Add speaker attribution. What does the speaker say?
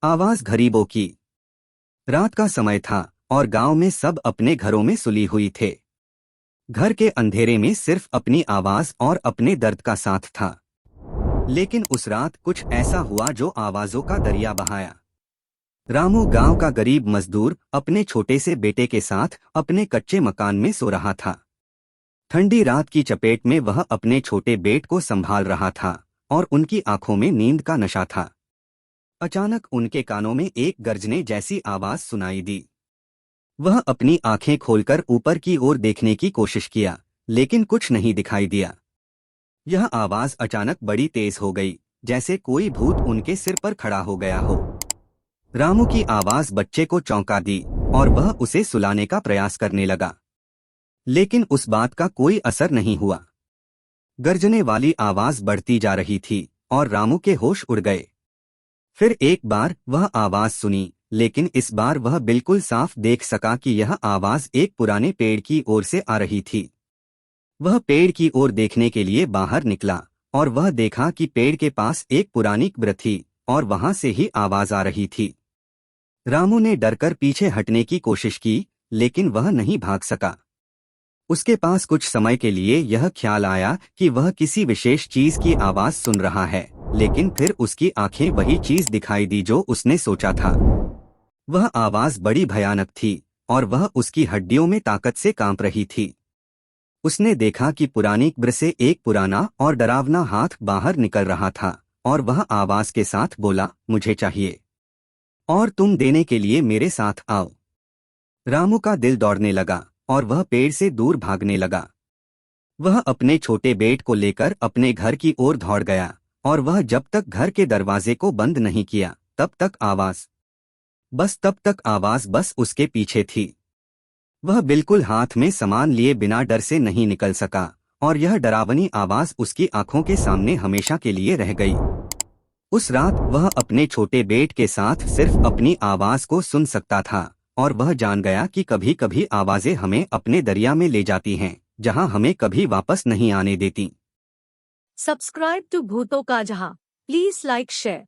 Speaker 1: आवाज गरीबों की। रात का समय था और गांव में सब अपने घरों में सुली हुई थे। घर के अंधेरे में सिर्फ अपनी आवाज और अपने दर्द का साथ था। लेकिन उस रात कुछ ऐसा हुआ जो आवाजों का दरिया बहाया। रामू गांव का गरीब मजदूर अपने छोटे से बेटे के साथ अपने कच्चे मकान में सो रहा था। ठंडी रात की चपेट में वह अपने छोटे बेट को संभाल रहा था और उनकी आंखों में नींद का नशा था। अचानक उनके कानों में एक गर्जने जैसी आवाज सुनाई दी। वह अपनी आंखें खोलकर ऊपर की ओर देखने की कोशिश किया, लेकिन कुछ नहीं दिखाई दिया। यह आवाज अचानक बड़ी तेज हो गई, जैसे कोई भूत उनके सिर पर खड़ा हो गया हो। रामू की आवाज बच्चे को चौंका दी और वह उसे सुलाने का प्रयास करने लगा, लेकिन उस बात का कोई असर नहीं हुआ। गर्जने वाली आवाज बढ़ती जा रही थी और रामू के होश उड़ गए। फिर एक बार वह आवाज सुनी, लेकिन इस बार वह बिल्कुल साफ देख सका कि यह आवाज एक पुराने पेड़ की ओर से आ रही थी। वह पेड़ की ओर देखने के लिए बाहर निकला और वह देखा कि पेड़ के पास एक पुरानी कब्र थी और वहां से ही आवाज आ रही थी। रामू ने डरकर पीछे हटने की कोशिश की, लेकिन वह नहीं भाग सका। उसके पास कुछ समय के लिए यह ख्याल आया कि वह किसी विशेष चीज की आवाज सुन रहा है, लेकिन फिर उसकी आंखें वही चीज दिखाई दी जो उसने सोचा था। वह आवाज बड़ी भयानक थी और वह उसकी हड्डियों में ताकत से कांप रही थी। उसने देखा कि पुरानी कब्र से एक पुराना और डरावना हाथ बाहर निकल रहा था और वह आवाज के साथ बोला, मुझे चाहिए और तुम देने के लिए मेरे साथ आओ। रामू का दिल दौड़ने लगा और वह पेड़ से दूर भागने लगा। वह अपने छोटे बेट को लेकर अपने घर की ओर दौड़ गया और वह जब तक घर के दरवाजे को बंद नहीं किया तब तक आवाज बस उसके पीछे थी। वह बिल्कुल हाथ में सामान लिए बिना डर से नहीं निकल सका और यह डरावनी आवाज उसकी आंखों के सामने हमेशा के लिए रह गई। उस रात वह अपने छोटे बेट के साथ सिर्फ अपनी आवाज को सुन सकता था और वह जान गया कि कभी कभी आवाजें हमें अपने दरिया में ले जाती हैं, जहां हमें कभी वापस नहीं आने देती।
Speaker 2: सब्सक्राइब टू भूतों का जहां। Please like share.